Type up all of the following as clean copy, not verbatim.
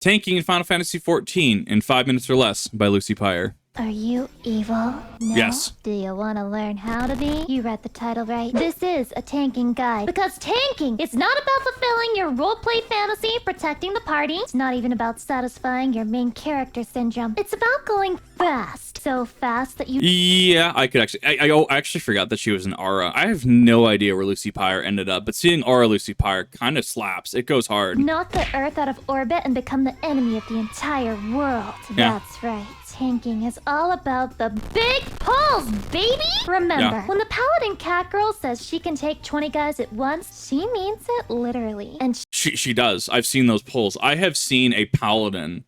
Tanking in Final Fantasy XIV in 5 minutes or less by Lucy Pyre. Are you evil? No? Yes. Do you want to learn how to be? You read the title right. This is a tanking guide. Because tanking is not about fulfilling your roleplay fantasy, protecting the party. It's not even about satisfying your main character syndrome. It's about going fast. So fast that you... Yeah, I could actually... I actually forgot that she was an Aura. I have no idea where Lucy Pyre ended up, but seeing Aura Lucy Pyre kind of slaps. It goes hard. knock the Earth out of orbit and become the enemy of the entire world. Yeah. That's right. Tanking is all about the big pulls, baby! Remember, when the Paladin Cat Girl says she can take 20 guys at once, she means it literally. And She does. I've seen those pulls. I have seen a Paladin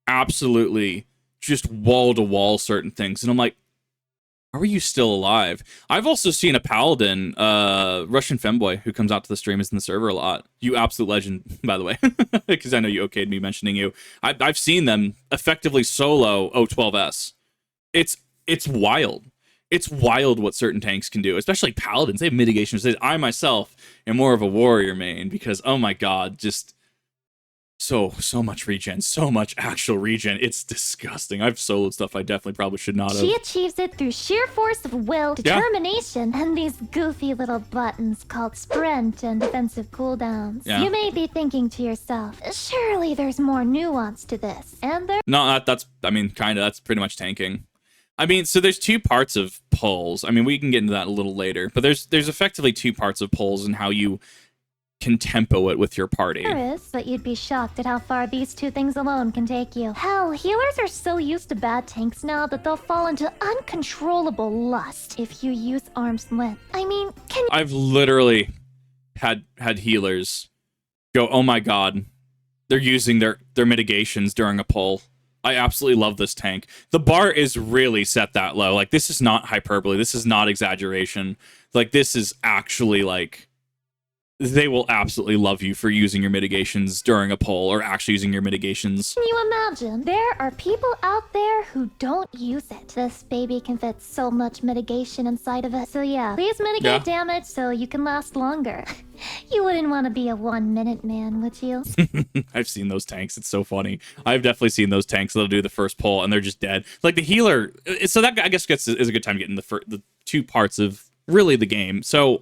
absolutely just wall-to-wall certain things, and I'm like, how are you still alive? I've also seen a Paladin, Russian femboy, who comes out to the stream, is in the server a lot. You absolute legend, by the way, because I know you okayed me mentioning you. I've seen them effectively solo O12S. It's wild. It's wild what certain tanks can do, especially Paladins. They have mitigations. I myself am more of a warrior main because, oh my god, just... So much regen, so much actual regen. It's disgusting. I've soloed stuff I definitely probably should not have. she achieves it through sheer force of will, determination, and these goofy little buttons called sprint and defensive cooldowns. Yeah. You may be thinking to yourself, surely there's more nuance to this. And there... No, that's, I mean, kind of, that's pretty much tanking. I mean, so there's two parts of pulls. I mean, we can get into that a little later, but there's effectively two parts of pulls and how you can tempo it with your party. There is, but you'd be shocked at how far these two things alone can take you. Hell, healers are so used to bad tanks now that they'll fall into uncontrollable lust if you use arm's length. I mean, can I've literally had healers go, oh my god, they're using their mitigations during a pull. I absolutely love this tank. The bar is really set that low. Like, this is not hyperbole. This is not exaggeration. Like, this is actually, like... They will absolutely love you for using your mitigations during a pull or actually using your mitigations. you imagine? There are people out there who don't use it. This baby can fit so much mitigation inside of it. So yeah, please mitigate damage so you can last longer. You wouldn't want to be a 1 minute man, would you? I've seen those tanks. It's so funny. I've definitely seen those tanks that'll do the first pull and they're just dead. Like the healer. So that, I guess, is a good time to get in the two parts of really the game. So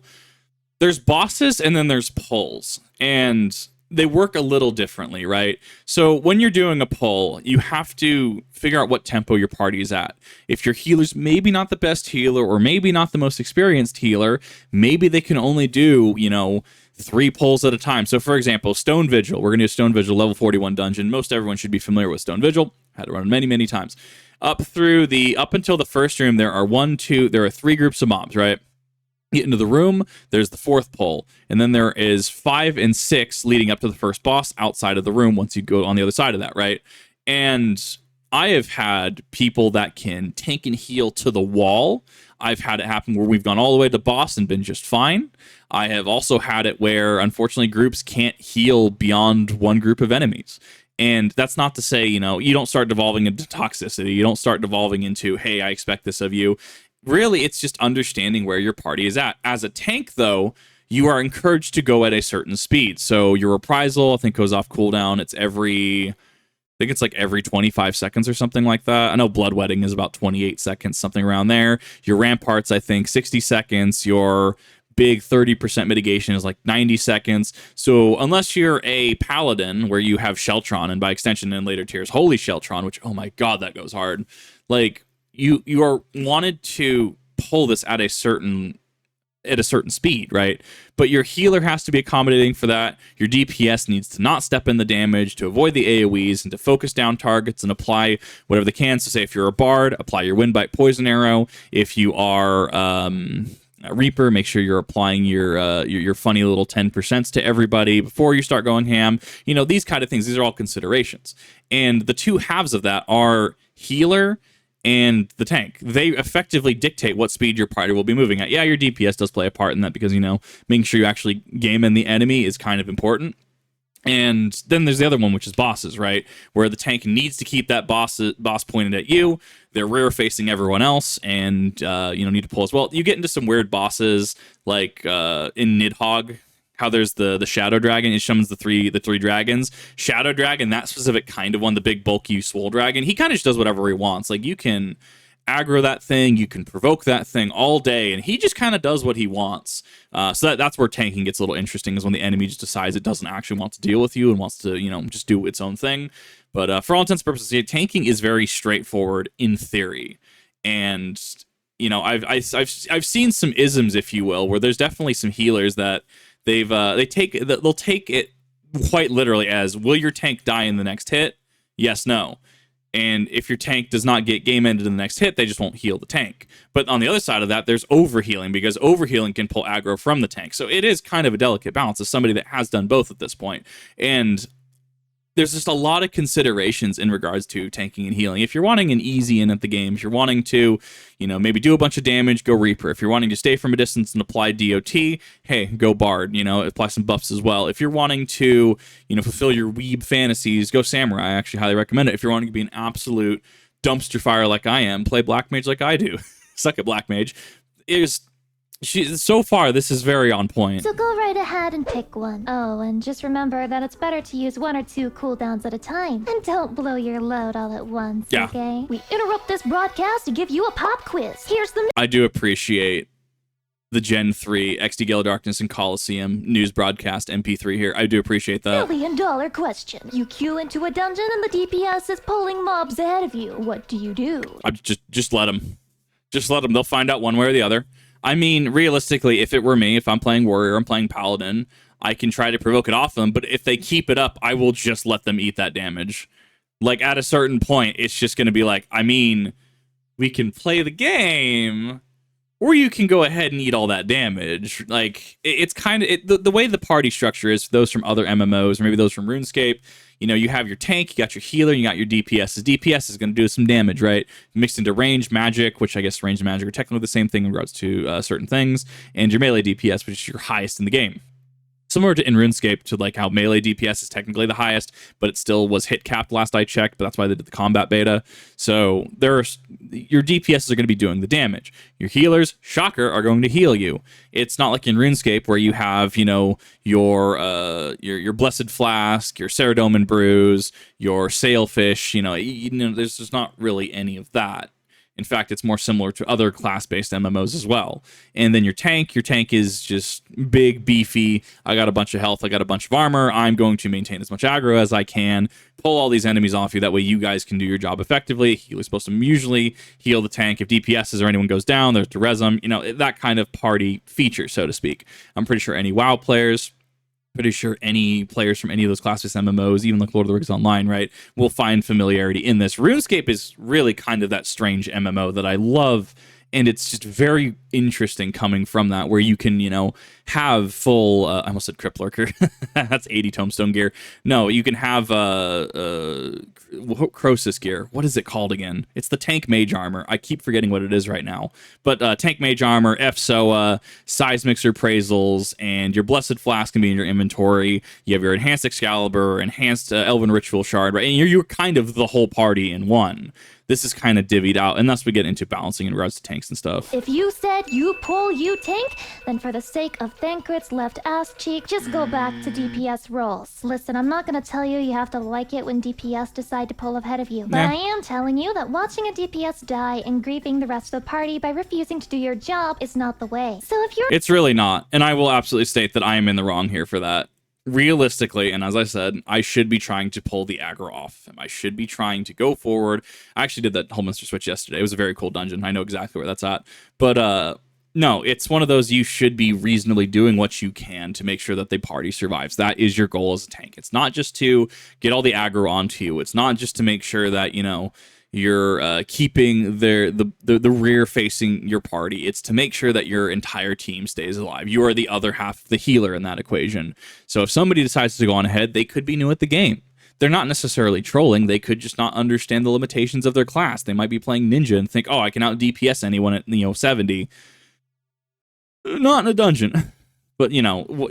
there's bosses and then there's pulls, and they work a little differently, right? So when you're doing a pull, you have to figure out what tempo your party is at. If your healer's maybe not the best healer or maybe not the most experienced healer, maybe they can only do, 3 pulls at a time. So for example, Stone Vigil, we're going to do Stone Vigil level 41 dungeon. Most everyone should be familiar with Stone Vigil. Had to run many, many times. Up until the first room, there are 3 groups of mobs, right? Get into the room, there's the 4th pull, and then there is 5 and 6 leading up to the first boss outside of the room once you go on the other side of that, right? And I have had people that can tank and heal to the wall. I've had it happen where we've gone all the way to boss and been just fine. I have also had it where, unfortunately, groups can't heal beyond one group of enemies. And that's not to say, you don't start devolving into toxicity. You don't start devolving into, hey, I expect this of you. Really, it's just understanding where your party is at. As a tank, though, you are encouraged to go at a certain speed. So your reprisal, I think, goes off cooldown. It's like every 25 seconds or something like that. I know Bloodwetting is about 28 seconds, something around there. Your ramparts, I think, 60 seconds. Your big 30% mitigation is like 90 seconds. So unless you're a Paladin, where you have Sheltron, and by extension in later tiers, Holy Sheltron, which, oh my god, that goes hard. Like... You are wanted to pull this at a certain speed, right? But your healer has to be accommodating for that. Your DPS needs to not step in the damage, to avoid the AoEs, and to focus down targets and apply whatever they can. So say if you're a Bard, apply your Windbite Poison Arrow. If you are a Reaper, make sure you're applying your funny little 10% to everybody before you start going ham. These kind of things. These are all considerations. And the two halves of that are healer and the tank. They effectively dictate what speed your party will be moving at. Yeah, your DPS does play a part in that because, making sure you actually game in the enemy is kind of important. And then there's the other one, which is bosses, right? Where the tank needs to keep that boss pointed at you. They're rear facing everyone else, and need to pull as well. You get into some weird bosses, like in Nidhogg how there's the Shadow Dragon. It summons the three dragons. Shadow Dragon, that specific kind of one, the big bulky swole dragon, he kind of just does whatever he wants. Like, you can aggro that thing, you can provoke that thing all day, and he just kind of does what he wants. So that's where tanking gets a little interesting, is when the enemy just decides it doesn't actually want to deal with you and wants to, you know, just do its own thing. But for all intents and purposes, yeah, tanking is very straightforward in theory. And you know, I've seen some isms, if you will, where there's definitely some healers that they'll take it quite literally as, will your tank die in the next hit? Yes, no. And if your tank does not get game ended in the next hit, they just won't heal the tank. But on the other side of that, there's overhealing, because overhealing can pull aggro from the tank. So it is kind of a delicate balance as somebody that has done both at this point. And there's just a lot of considerations in regards to tanking and healing. If you're wanting an easy in at the game, if you're wanting to, you know, maybe do a bunch of damage, go Reaper. If you're wanting to stay from a distance and apply DOT, hey, go Bard, you know, apply some buffs as well. If you're wanting to, you know, fulfill your weeb fantasies, go Samurai. I actually highly recommend it. If you're wanting to be an absolute dumpster fire like I am, play Black Mage like I do. Suck at Black Mage. So far, this is very on point. So go right ahead and pick one. Oh, and just remember that it's better to use 1 or 2 cooldowns at a time. And don't blow your load all at once, okay? We interrupt this broadcast to give you a pop quiz. Here's the... I do appreciate the Gen 3 XD Gale of Darkness and Coliseum news broadcast MP3 here. I do appreciate that. $1 million question. You queue into a dungeon and the DPS is pulling mobs ahead of you. What do you do? I just let them. Just let them. They'll find out one way or the other. I mean, realistically, if it were me, if I'm playing Warrior, I'm playing Paladin, I can try to provoke it off them, but if they keep it up, I will just let them eat that damage. Like, at a certain point, it's just going to be like, I mean, we can play the game, or you can go ahead and eat all that damage. Like, it's kind of... The way the party structure is, those from other MMOs, or maybe those from RuneScape, you know, you have your tank, you got your healer, you got your DPS. The DPS is going to do some damage, right? Mixed into range, magic, which I guess range and magic are technically the same thing in regards to certain things, and your melee DPS, which is your highest in the game. Similar to in RuneScape, to like how melee DPS is technically the highest, but it still was hit capped last I checked, but that's why they did the combat beta. So your DPS are going to be doing the damage. Your healers, shocker, are going to heal you. It's not like in RuneScape where you have, you know, your Blessed Flask, your Ceradoman Brews, your Sailfish, you know, there's just not really any of that. In fact, it's more similar to other class-based MMOs as well. And then your tank is just big, beefy. I got a bunch of health. I got a bunch of armor. I'm going to maintain as much aggro as I can, pull all these enemies off you. That way you guys can do your job effectively. Healer's supposed to usually heal the tank. If DPSs or anyone goes down, there's to res them. You know, that kind of party feature, so to speak. I'm pretty sure any WoW players... Pretty sure any players from any of those class-based MMOs, even like Lord of the Rings Online, right, will find familiarity in this. RuneScape is really kind of that strange MMO that I love, and it's just very interesting coming from that, where you can, you know, have full... I almost said Crypt Lurker. That's 80 Tombstone gear. No, you can have Croesus gear. What is it called again? It's the tank mage armor. I keep forgetting what it is right now. But tank mage armor, FSOA, seismixer appraisals, and your Blessed Flask can be in your inventory. You have your enhanced Excalibur, enhanced Elven Ritual Shard, right? And you're kind of the whole party in one. This is kind of divvied out, and thus we get into balancing in regards to tanks and stuff. If you said you pull, you tank, then for the sake of Thancred's left ass cheek, just go back to DPS roles. Listen, I'm not gonna tell you have to like it when DPS decide to pull ahead of you, but I am telling you that watching a DPS die and grieving the rest of the party by refusing to do your job is not the way. So if you're... It's really not, and I will absolutely state that I am in the wrong here for that. Realistically, and as I said, I should be trying to pull the aggro off him. I should be trying to go forward. I actually did that Holminster switch yesterday. It was a very cool dungeon. I know exactly where that's at. But no, it's one of those you should be reasonably doing what you can to make sure that the party survives. That is your goal as a tank. It's not just to get all the aggro onto you. It's not just to make sure that, you know, you're keeping the rear facing your party. It's to make sure that your entire team stays alive. You are the other half of the healer in that equation. So if somebody decides to go on ahead, they could be new at the game. They're not necessarily trolling. They could just not understand the limitations of their class. They might be playing ninja and think, oh, I can out DPS anyone at, you know, 70. Not in a dungeon. But, you know,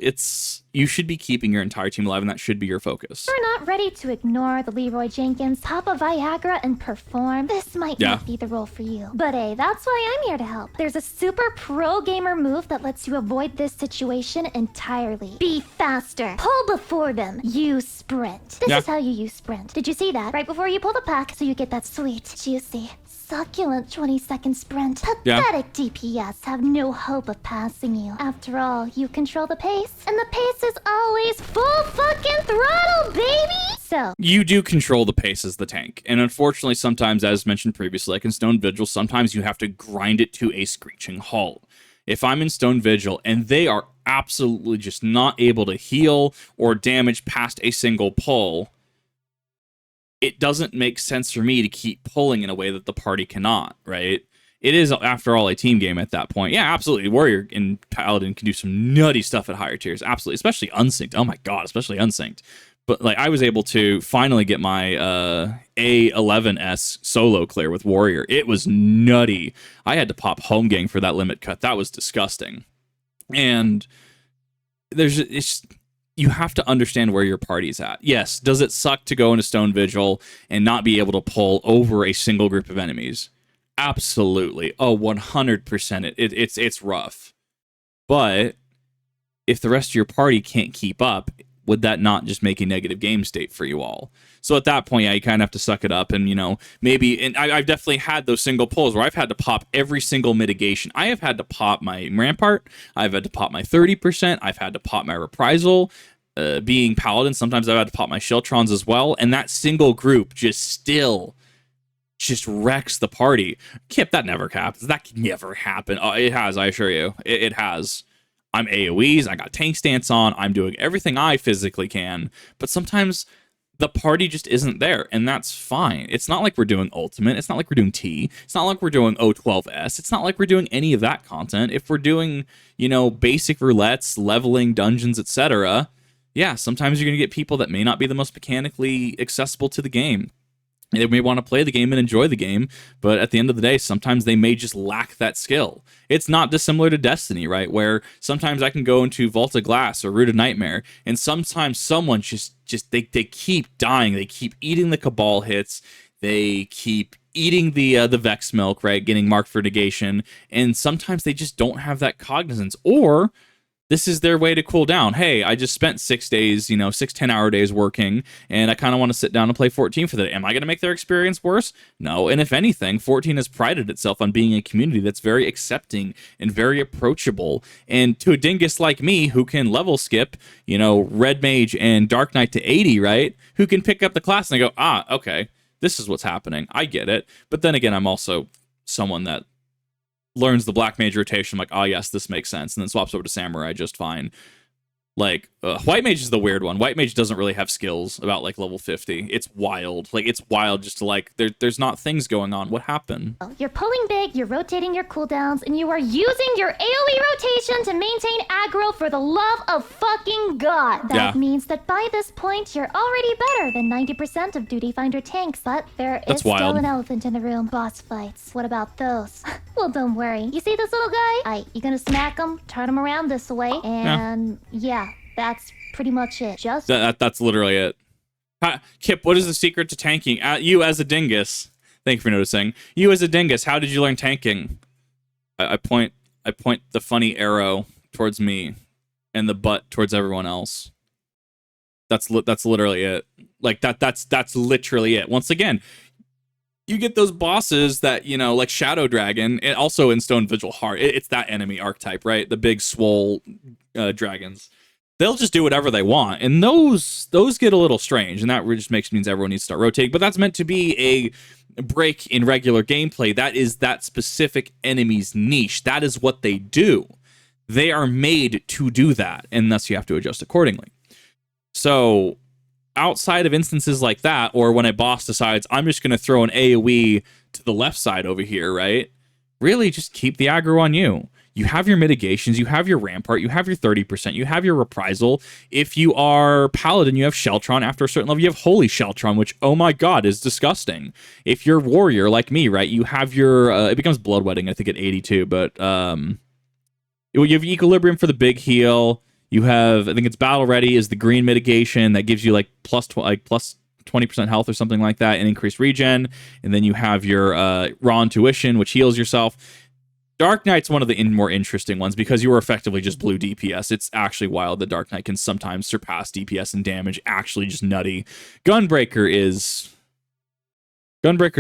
You should be keeping your entire team alive, and that should be your focus. We're not ready to ignore the Leroy Jenkins, pop a Viagra, and perform. This might not be the role for you. But hey, that's why I'm here to help. There's a super pro gamer move that lets you avoid this situation entirely. Be faster. Pull before them. Use sprint. This is how you use sprint. Did you see that? Right before you pull the pack, so you get that sweet, juicy, succulent 20-second sprint. Pathetic DPS have no hope of passing you. After all, you control the pace, and the pace is always full fucking throttle, baby! So, you do control the pace as the tank, and unfortunately sometimes, as mentioned previously, like in Stone Vigil, sometimes you have to grind it to a screeching halt. If I'm in Stone Vigil and they are absolutely just not able to heal or damage past a single pull, it doesn't make sense for me to keep pulling in a way that the party cannot, right? It is, after all, a team game at that point. Yeah, absolutely. Warrior and Paladin can do some nutty stuff at higher tiers. Absolutely. Especially unsynced. Oh my god, especially unsynced. But like, I was able to finally get my A11S solo clear with Warrior. It was nutty. I had to pop home gang for that limit cut. That was disgusting. And you have to understand where your party's at. Yes, does it suck to go into Stone Vigil and not be able to pull over a single group of enemies? Absolutely. Oh, 100%. It's rough. But if the rest of your party can't keep up, would that not just make a negative game state for you all? So at that point, yeah, you kind of have to suck it up and, maybe, and I've definitely had those single pulls where I've had to pop every single mitigation. I have had to pop my Rampart, I've had to pop my 30%, I've had to pop my Reprisal, being Paladin, sometimes I've had to pop my Sheltrons as well, and that single group just wrecks the party. Kip, that never happens. That can never happen. Oh, it has, I assure you. It has. I'm AoEs, I got tank stance on, I'm doing everything I physically can, but sometimes the party just isn't there, and that's fine. It's not like we're doing Ultimate, it's not like we're doing T, it's not like we're doing O12S, it's not like we're doing any of that content. If we're doing, basic roulettes, leveling, dungeons, etc., yeah, sometimes you're going to get people that may not be the most mechanically accessible to the game. They may want to play the game and enjoy the game, but at the end of the day, sometimes they may just lack that skill. It's not dissimilar to Destiny, right? Where sometimes I can go into Vault of Glass or Root of Nightmare, and sometimes someone they keep dying. They keep eating the Cabal hits. They keep eating the Vex milk, right? Getting marked for negation, and sometimes they just don't have that cognizance, or this is their way to cool down. Hey, I just spent 6 days, 6 10-hour days working, and I kind of want to sit down and play 14 for the day. Am I going to make their experience worse? No, and if anything, 14 has prided itself on being a community that's very accepting and very approachable. And to a dingus like me, who can level skip, Red Mage and Dark Knight to 80, right? Who can pick up the class and I go, okay, this is what's happening. I get it. But then again, I'm also someone that learns the Black Mage rotation, like, yes, this makes sense, and then swaps over to Samurai just fine. Like, White Mage is the weird one. White Mage doesn't really have skills about, level 50. It's wild. It's wild just to, there's not things going on. What happened? You're pulling big, you're rotating your cooldowns, and you are using your AoE rotation to maintain aggro for the love of fucking God. That means that by this point, you're already better than 90% of Duty Finder tanks, but there is still an elephant in the room. Boss fights. What about those? Well, don't worry. You see this little guy? You're gonna smack him, turn him around this way, and that's pretty much it. That's literally it. Kip, what is the secret to tanking? You as a dingus. Thank you for noticing. You as a dingus, how did you learn tanking? I point the funny arrow towards me, and the butt towards everyone else. That's literally it. That's literally it. Once again, you get those bosses that, like Shadow Dragon, and also in Stone Vigil Heart. It's that enemy archetype, right? The big swole dragons. They'll just do whatever they want, and those get a little strange, and that just means everyone needs to start rotating. But that's meant to be a break in regular gameplay. That is that specific enemy's niche. That is what they do. They are made to do that, and thus you have to adjust accordingly. So outside of instances like that, or when a boss decides, I'm just going to throw an AoE to the left side over here, right? Really, just keep the aggro on you. You have your mitigations, you have your Rampart, you have your 30%, you have your Reprisal. If you are Paladin, you have Sheltron. After a certain level, you have Holy Sheltron, which, oh my god, is disgusting. If you're Warrior, like me, right, you have your, it becomes Bloodwedding, I think, at 82, but you have Equilibrium for the big heal. You have, I think it's battle ready is the green mitigation that gives you like plus 20% health or something like that and increased regen. And then you have your raw intuition, which heals yourself. Dark Knight's one of the more interesting ones because you are effectively just blue DPS. It's actually wild that Dark Knight can sometimes surpass DPS and damage. Actually just nutty. Gunbreaker's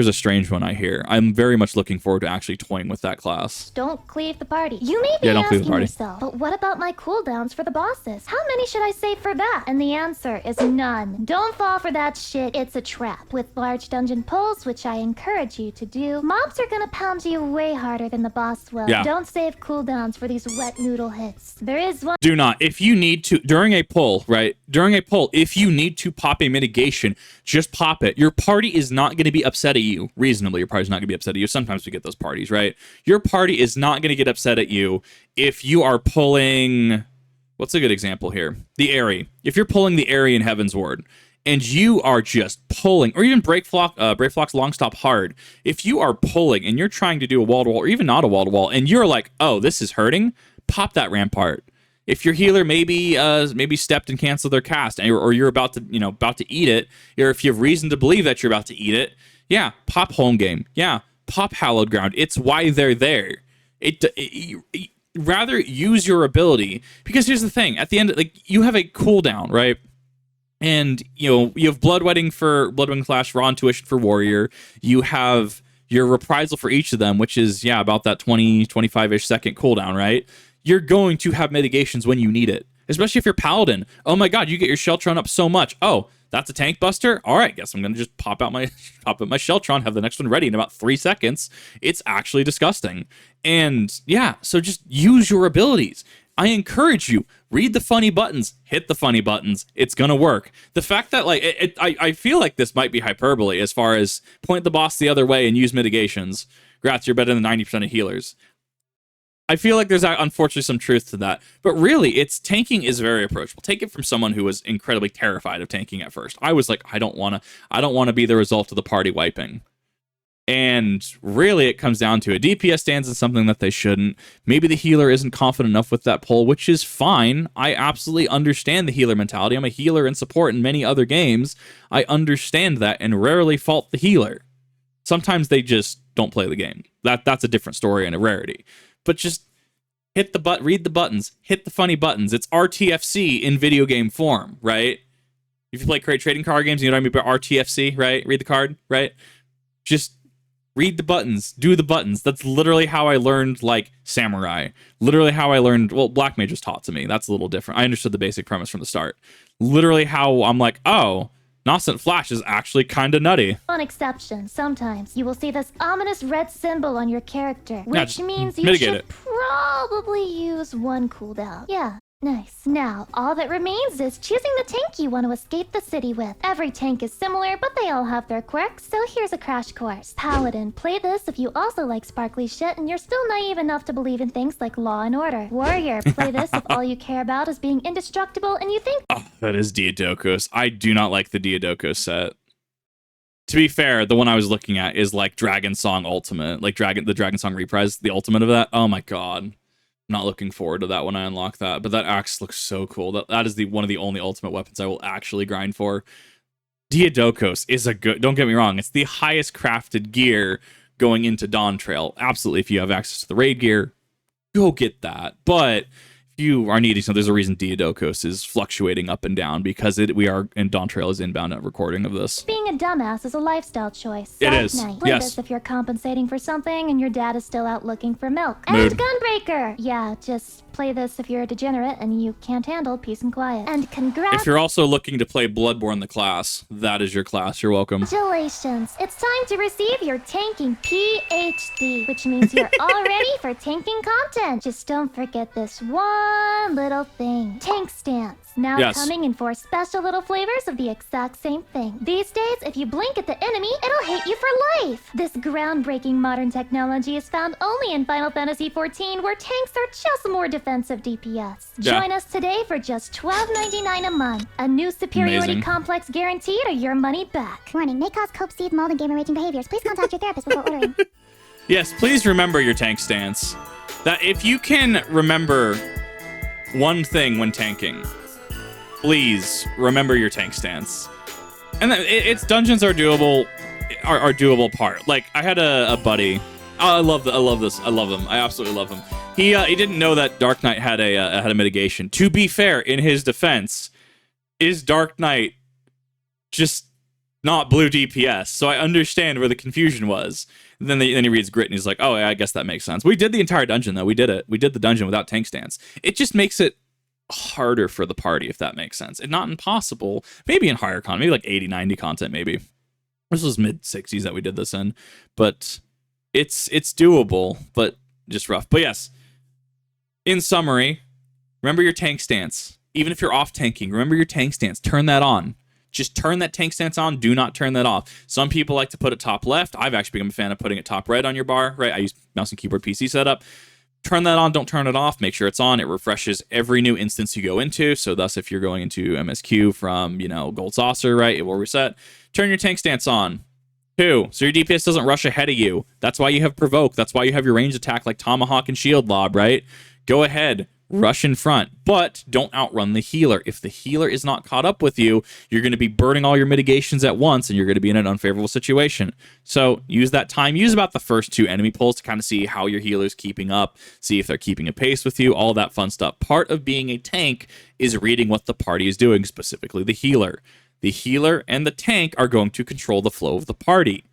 a strange one, I hear. I'm very much looking forward to actually toying with that class. Don't cleave the party. You may be asking yourself, but what about my cooldowns for the bosses? How many should I save for that? And the answer is none. Don't fall for that shit. It's a trap. With large dungeon pulls, which I encourage you to do, mobs are gonna pound you way harder than the boss will. Yeah. Don't save cooldowns for these wet noodle hits. There is one. Do not. If you need to, during a pull, right? During a pull, if you need to pop a mitigation, just pop it. Your party is not going to be upset at you. Reasonably, your party's not going to be upset at you. Sometimes we get those parties, right? Your party is not going to get upset at you if you are pulling... What's a good example here? The Aerie. If you're pulling the Aerie in Heaven's Ward, and you are just pulling, or even Breakflock's Long Stop Hard, if you are pulling and you're trying to do a wall-to-wall, or even not a wall-to-wall, and you're like, oh, this is hurting, pop that Rampart. If your healer maybe stepped and canceled their cast, or you're about to eat it, or if you have reason to believe that you're about to eat it, yeah, pop Home Game. Yeah, pop Hallowed Ground. It's why they're there. Rather use your ability, because here's the thing: at the end, like, you have a cooldown, right? And you have Bloodwetting Flash, Raw Intuition for Warrior. You have your Reprisal for each of them, which is about that 25-ish second cooldown, right? You're going to have mitigations when you need it, especially if you're Paladin. Oh my god, you get your Sheltron up so much. Oh, that's a tank buster? All right, guess I'm going to just pop out my Sheltron, have the next one ready in about 3 seconds. It's actually disgusting. And yeah, so just use your abilities. I encourage you, read the funny buttons, hit the funny buttons. It's going to work. The fact that, like, I feel like this might be hyperbole as far as point the boss the other way and use mitigations. Grats, you're better than 90% of healers. I feel like there's unfortunately some truth to that, but really, tanking is very approachable. Take it from someone who was incredibly terrified of tanking at first. I was like, I don't want to be the result of the party wiping. And really, it comes down to a DPS stance is something that they shouldn't. Maybe the healer isn't confident enough with that pull, which is fine. I absolutely understand the healer mentality. I'm a healer in support in many other games. I understand that and rarely fault the healer. Sometimes they just don't play the game. That's a different story and a rarity. But just read the buttons, hit the funny buttons. It's RTFC in video game form, right? If you play trading card games, you know what I mean by RTFC, right? Read the card, right? Just read the buttons, do the buttons. That's literally how I learned, like, Samurai. Literally how I learned, well, Black Mage was taught to me. That's a little different. I understood the basic premise from the start. Literally how I'm like, oh, Nascent Flash is actually kind of nutty. One exception. Sometimes you will see this ominous red symbol on your character, which means you should probably use one cooldown. Yeah, nice. Now, all that remains is choosing the tank you want to escape the city with. Every tank is similar, but they all have their quirks, so here's a crash course. Paladin, play this if you also like sparkly shit and you're still naive enough to believe in things like law and order. Warrior, play this if all you care about is being indestructible and you think... Oh, that is Diadocos. I do not like the Diadocos set. To be fair, the one I was looking at is like Dragon Song Ultimate, like the Dragon Song Reprise, the ultimate of that. Oh my god. Not looking forward to that when I unlock that, but that axe looks so cool. That is one of the only ultimate weapons I will actually grind for. Diadocos is don't get me wrong, it's the highest crafted gear going into Dawn Trail. Absolutely, if you have access to the raid gear, go get that. But if you are needing something, there's a reason Diadocos is fluctuating up and down, because Dawn Trail is inbound at recording of this. Being a dumbass is a lifestyle choice. It is. Play this if you're compensating for something and your dad is still out looking for milk. And Gunbreaker! Yeah, just play this if you're a degenerate and you can't handle peace and quiet. And congrats! If you're also looking to play Bloodborne the class, that is your class. You're welcome. Congratulations! It's time to receive your tanking PhD, which means you're all ready for tanking content. Just don't forget this one little thing. Tank stance. Now coming in 4 special little flavors of the exact same thing. These days, if you blink at the enemy, it'll hate you for life. This groundbreaking modern technology is found only in Final Fantasy XIV, where tanks are just more defensive DPS. Join us today for just $12.99 a month. A new superiority complex guaranteed or your money back. Warning, may cause cope, seed, mold, and gamer-raging behaviors. Please contact your therapist before ordering. Yes, please remember your tank stance. That if you can remember one thing when tanking. Please remember your tank stance. And then it's dungeons are doable part. Like I had a buddy. I love this. I love him. I absolutely love him. He didn't know that Dark Knight had a mitigation. To be fair, in his defense, is Dark Knight just not blue DPS? So I understand where the confusion was. Then he reads Grit and he's like, oh, yeah, I guess that makes sense. We did the entire dungeon though. We did it. We did the dungeon without tank stance. It just makes it harder for the party, if that makes sense. And not impossible. Maybe in higher con, maybe like 80, 90 content, maybe. This was mid 60s that we did this in. But it's doable, but just rough. But yes, in summary, remember your tank stance. Even if you're off tanking, remember your tank stance. Turn that on. Just turn that tank stance on. Do not turn that off. Some people like to put it top left. I've actually become a fan of putting it top right on your bar, right? I use mouse and keyboard PC setup. Turn that on, don't turn it off. Make sure it's on. It refreshes every new instance you go into. So thus, if you're going into MSQ from, Gold Saucer, right, it will reset. Turn your tank stance on. 2, so your DPS doesn't rush ahead of you. That's why you have Provoke. That's why you have your ranged attack like Tomahawk and Shield Lob, right? Go ahead, rush in front, but don't outrun the healer. If the healer is not caught up with you, you're going to be burning all your mitigations at once, and you're going to be in an unfavorable situation. So use that time. Use about the first 2 enemy pulls to kind of see how your healer's keeping up, see if they're keeping a pace with you, all that fun stuff. Part of being a tank is reading what the party is doing, specifically the healer. The healer and the tank are going to control the flow of the party.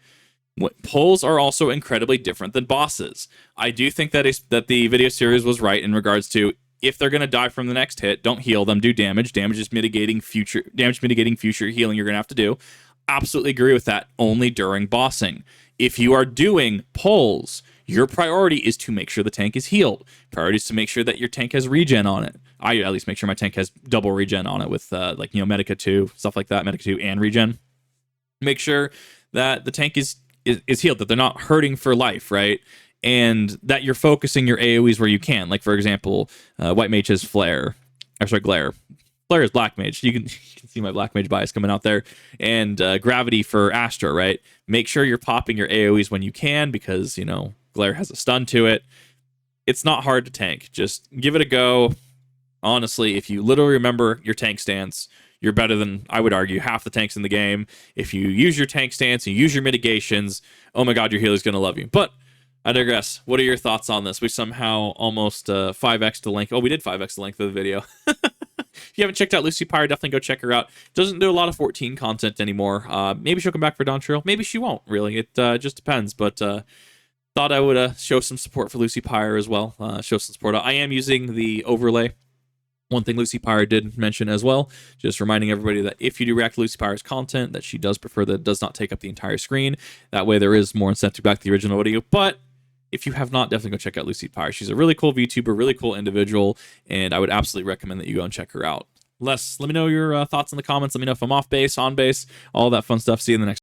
Pulls are also incredibly different than bosses. I do think that the video series was right in regards to if they're going to die from the next hit, don't heal them, do damage. Damage is mitigating future healing you're going to have to do. Absolutely agree with that, only during bossing. If you are doing pulls, your priority is to make sure the tank is healed. Priority is to make sure that your tank has regen on it. I at least make sure my tank has double regen on it with Medica 2, stuff like that, Medica 2 and regen. Make sure that the tank is healed, that they're not hurting for life, right? And that you're focusing your AoEs where you can. Like, for example, White Mage has Glare. Flare is Black Mage. You can see my Black Mage bias coming out there. And Gravity for Astra, right? Make sure you're popping your AoEs when you can because, Glare has a stun to it. It's not hard to tank. Just give it a go. Honestly, if you literally remember your tank stance, you're better than, I would argue, half the tanks in the game. If you use your tank stance and you use your mitigations, oh my god, your healer's going to love you. But I digress. What are your thoughts on this? We somehow almost 5x the length. Oh, we did 5x the length of the video. If you haven't checked out Lucy Pyre, definitely go check her out. Doesn't do a lot of 14 content anymore. Maybe she'll come back for Dawn Trail. Maybe she won't, really. It just depends. But thought I would show some support for Lucy Pyre as well. Show some support. I am using the overlay. One thing Lucy Pyre did mention as well, just reminding everybody that if you do react to Lucy Pyre's content, that she does prefer that it does not take up the entire screen. That way there is more incentive back to the original video. But if you have not, definitely go check out Lucy Pyre. She's a really cool VTuber, really cool individual, and I would absolutely recommend that you go and check her out. Les, let me know your thoughts in the comments. Let me know if I'm off base, on base, all that fun stuff. See you in the next